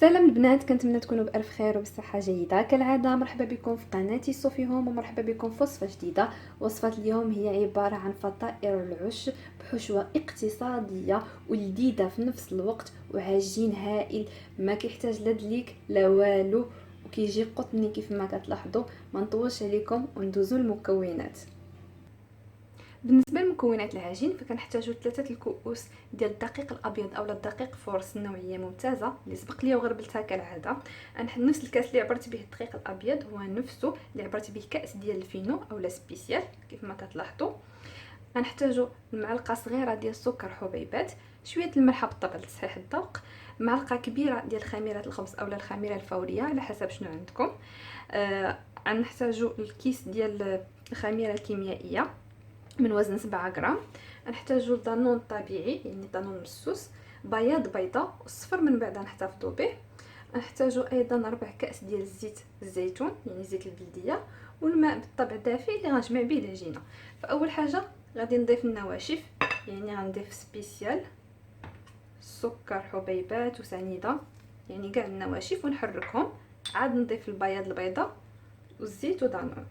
سلام البنات، كنتمنى تكونوا بألف خير وبصحة جيدة. كالعادة مرحبا بكم في قناتي صوفي هوم، ومرحبا بكم في وصفة جديدة. وصفة اليوم هي عبارة عن فطائر العش بحشوة اقتصادية ولذيذة في نفس الوقت، وعجين هائل ما كيحتاج لا دليك لا والو، وكيجي قطني كيف ما كتلاحظوا. ما نطولش عليكم وندوزو المكونات. بالنسبه لمكونات العجين فكنحتاجو 3 الكؤوس ديال الدقيق الابيض اولا الدقيق فورس، نوعيه ممتازه اللي سبق ليا وغربلتها كالعاده. نفس الكاس اللي عبرت به الدقيق الابيض هو نفسه اللي عبرت به كاس ديال الفينو اولا سبيسيال كيف ما كتلاحظوا. غنحتاجو معلقه صغيره ديال السكر حبيبات، شويه الملح بالطبع لتصحيح الذوق، معلقه كبيره ديال خميره الخبز اولا الخميره الفوريه على حسب شنو عندكم. غنحتاجو الكيس ديال الخميره الكيميائيه من وزن 7 غرام. نحتاجو دانون طبيعي يعني دانون مسوس، بياض بيضه والصفر من بعد نحتفظوا به. نحتاجو ايضا 4 كاس ديال زيت الزيتون يعني زيت البلديه، والماء بالطبع دافئ اللي غنجمع به العجينه. فاول حاجه غادي نضيف النواشف، يعني غنضيف سبيسيال، السكر حبيبات وسنيده يعني كاع النواشف ونحركهم. عاد نضيف البياض البيضه والزيت ودانون.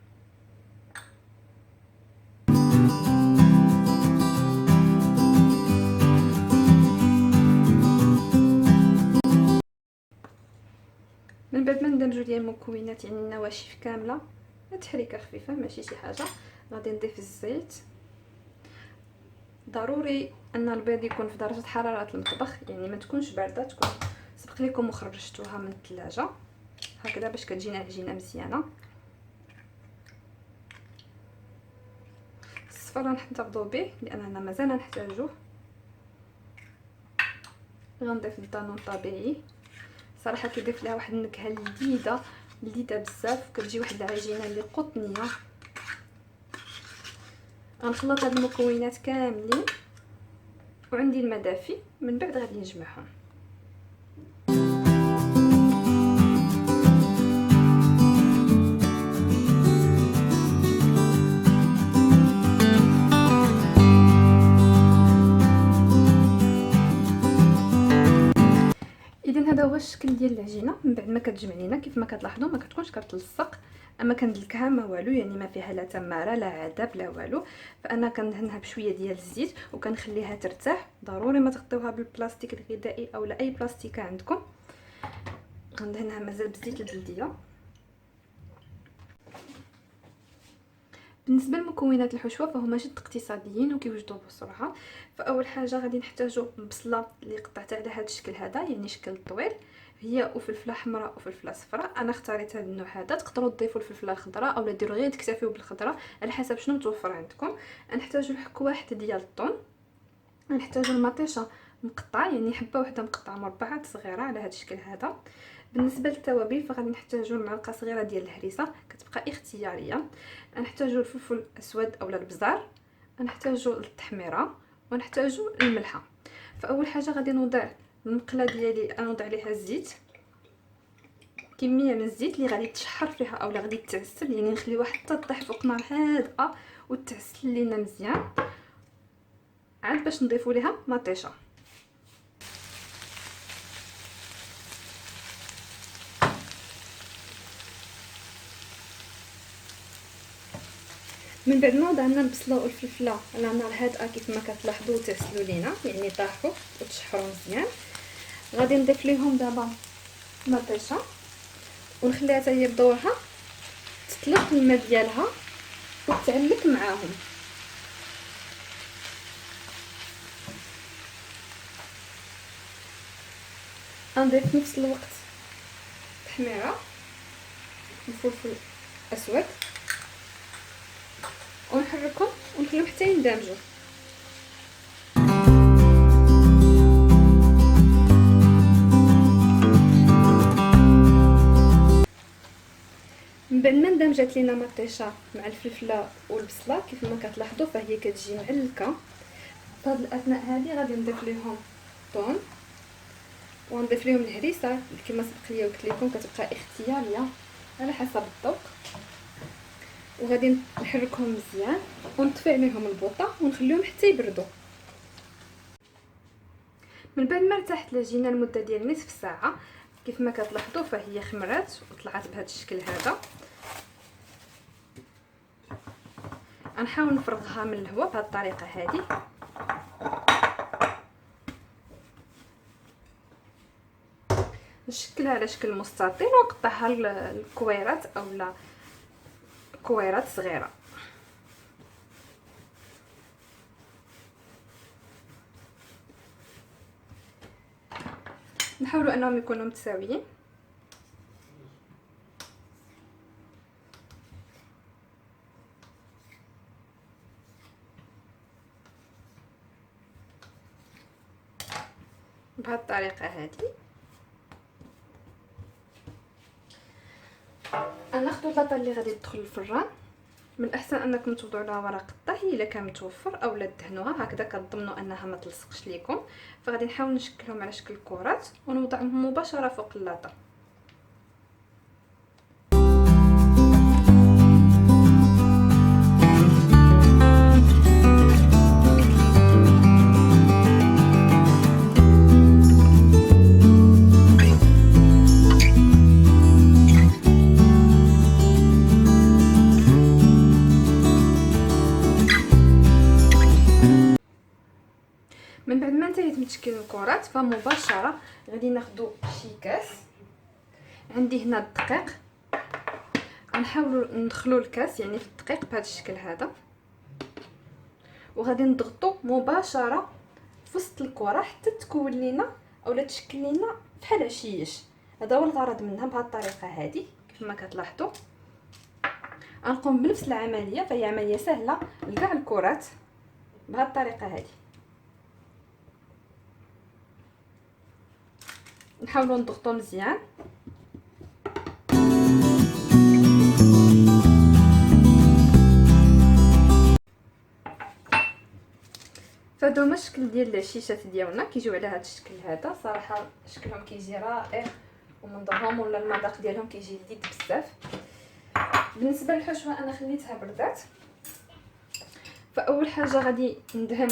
من بعد ما ندمجو ديال المكونات يعني النواشف كامله، تحريكه خفيفه ماشي شي حاجه. غادي نضيف الزيت. ضروري ان البيض يكون في درجه حراره المطبخ، يعني ما تكونش بارده، تكون سبق لكم وخرجتوها من الثلاجه هكذا باش كتجينا عجينه مزيانه. الصفر نحتفظوا به لاننا مازال نحتاجوه. غنضيف الدانون طبيعي، صراحه كيضيف لها واحد النكهه لذيذه بزاف، وكتجي واحد العجينه اللي قطنيه. غنخلط هاد المكونات كاملين وعندي الماء دافي، من بعد غادي نجمعهم. اذا هذا هو الشكل ديال العجينه من بعد ما كتجمع لينا. كيف ما كتلاحظوا ما كتكونش كتلصق، اما كندلكها ما والو، يعني ما فيها لا تماره لا عذاب لا والو. فانا كندهنها بشويه ديال الزيت وكنخليها ترتاح. ضروري ما تغطيوها بالبلاستيك الغذائي او لا اي بلاستيكه عندكم. غندهنها مازال بزيت البلديه. بالنسبه لمكونات الحشوه فهما جد اقتصاديين وكيوجدوا بسرعه. فاول حاجه غادي نحتاجوا البصله اللي قطعتها على هذا الشكل هذا يعني شكل طويل، هي وفلفله حمراء وفلفله صفراء. انا اختاريت هذا النوع هذا، تقدروا تضيفوا الفلفله الخضراء اولا ديروا غير تكتفيوا بالخضراء على حسب شنو متوفر عندكم. نحتاجوا الحك واحد ديال الثوم. نحتاجوا المطيشه مقطع يعني حبه واحده مقطعه مربعات صغيره على هذا الشكل هذا. بالنسبه للتوابل فغادي نحتاجوا معلقه صغيره ديال الهريسه كتبقى اختياريه. نحتاجوا الفلفل الاسود اولا البزار، نحتاجوا التحميره، ونحتاجوا الملحه. فاول حاجه غادي نوضع المقله ديالي، نوضع عليها الزيت، كميه من الزيت اللي غادي تشحر فيها اولا غادي تعسل، يعني نخليوها حتى تطيح فوق نار هادئه وتعسل لينا مزيان. عاد باش نضيفوا ليها مطيشه. من بعد ما وضعنا البصله والفلفله على نار هادئه كيف ما كتلاحظوا تعسلوا لينا يعني طاحوا وتشحروا مزيان، غادي نضيف ليهم دابا مطيشه ونخليها حتى هي بدورها تطلق الماء ديالها وتعلك معاهم. غنضيف في نفس الوقت تحميره وفلفل اسود ونحركهم ونخليهم حتى يندمجوا. من بعد ما اندمجت لينا مطيشه مع الفلفله والبصله كيف ما كتلاحظوا فهي كتجي معلكه. في هذه الاثناء هذه غادي نضيف ليهم الثوم ونضيف ليهم الهريسه اللي كما سبق لي قلت لكم كتبقى اختياريه على حسب الذوق. وغادي نحركهم مزيان ونطفي عليهم البوطه ونخليهم حتى يبردوا. من بعد ما ارتاحت العجينه لمده ديال نصف ساعه كيف ما كتلاحظوا فهي خمرات وطلعت بهذا الشكل هذا. غنحاول نفرغها من الهواء بهذه الطريقه هذه. نشكلها على شكل مستطيل ونقطعها لكويرات اولا كويرات صغيره. نحاولوا انهم يكونوا متساويين. بهذه الطريقه هذه. ناخذ اللاطه اللي غادي تدخل الفران. من الاحسن انكم توضعوا لها ورق الطهي الا كان متوفر اولا دهنوها، هكذا كتضمنوا انها ما تلصقش ليكم. فغادي نحاول نشكلهم على شكل كرات ونوضعهم مباشره فوق اللاطه. من بعد ما انتهيت من تشكيل الكرات فمباشره غادي ناخذ شي كاس. عندي هنا الدقيق، غنحاولوا ندخلوا الكاس يعني في الدقيق بهذا الشكل هذا، وغادي نضغطوا مباشره في وسط الكره حتى تكون لينا اولا تشكل لينا بحال عشيش. هذا هو الغرض منها بهذه الطريقه هذه. كيف ما كتلاحظوا غنقوم بنفس العمليه، فهي عمليه سهله لكاع الكرات بهذه الطريقه هذه. نحاولوا نضغطوا مزيان. فهادو هما الشكل ديال العشيشات ديالنا، كيجيو على هذا الشكل هذا. صراحه شكلهم كيجي رائع ومنظرهم ولا المذاق ديالهم كيجي لذيذ بزاف. بالنسبه للحشوه انا خليتها بردات. فاول حاجه غادي ندهن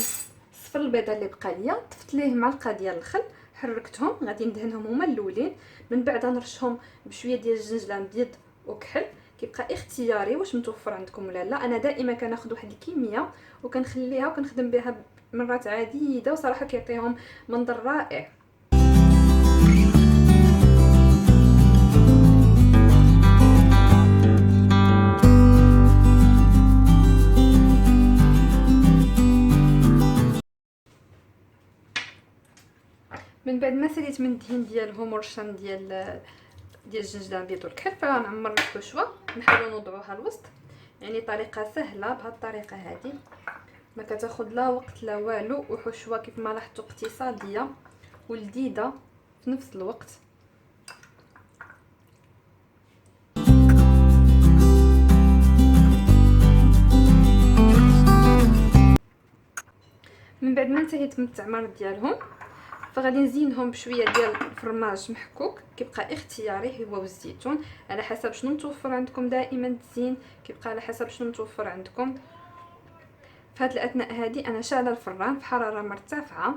صفر البيضه اللي بقى ليا، طفت ليه معلقه ديال الخل، حركتهم. غادي ندهنهم هما الاولين، من بعد نرشهم بشويه ديال الجنجلان بيض وكحل. كيبقى اختياري واش متوفر عندكم ولا لا. انا دائما كناخذ واحد الكميه وكنخليها وكنخدم بها مرات عديده، وصراحه كيعطيهم منظر رائع. من بعد ما ساليت من الدهن ديالهم ورشان ديال الجنجلان البيض والكحل، فغنعمر الحشوه. نحاولوا نوضعوها الوسط، يعني طريقه سهله بهذه الطريقه هذه، ما كتاخذ لا وقت لا والو، وحشوه كيف ما لاحظتوا اقتصاديه ولذيذه في نفس الوقت. من بعد ما انتهيت من التعمار ديالهم فغادي نزينهم بشويه ديال الفرماج محكوك، كيبقى اختياري هو والزيتون على حسب شنو متوفر عندكم. دائما التزيين كيبقى على حسب شنو متوفر عندكم. في هذه الاثناء هذه انا شاعله الفران في حراره مرتفعه،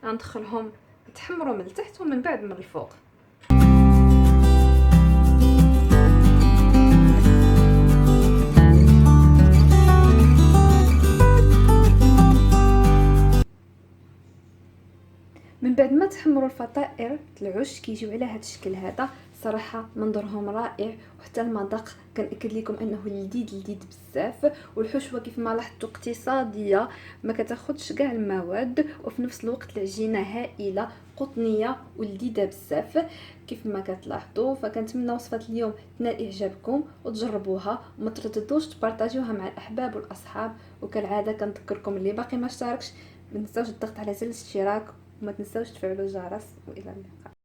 غندخلهم يتحمروا من التحت ومن بعد من الفوق. من بعد ما تحمروا الفطائر العش كيجيو على هذا الشكل هذا. صراحه منظرهم رائع، وحتى المذاق كنأكد لكم انه لذيذ بزاف. والحشوه كيف ما لاحظتوا اقتصاديه، ما كتاخذش كاع المواد، وفي نفس الوقت العجينه هائله قطنيه ولذيذه بزاف كيف ما كتلاحظوا. فكنتمنى وصفه اليوم تنال اعجابكم وتجربوها، وما ترددوش تبارطاجيوها مع الاحباب والاصحاب. وكالعاده كنذكركم اللي باقي ما اشتركش ما تنساوش الضغط على زر الاشتراك، وما تنساوش تفعلوا الجرس. والى اللقاء.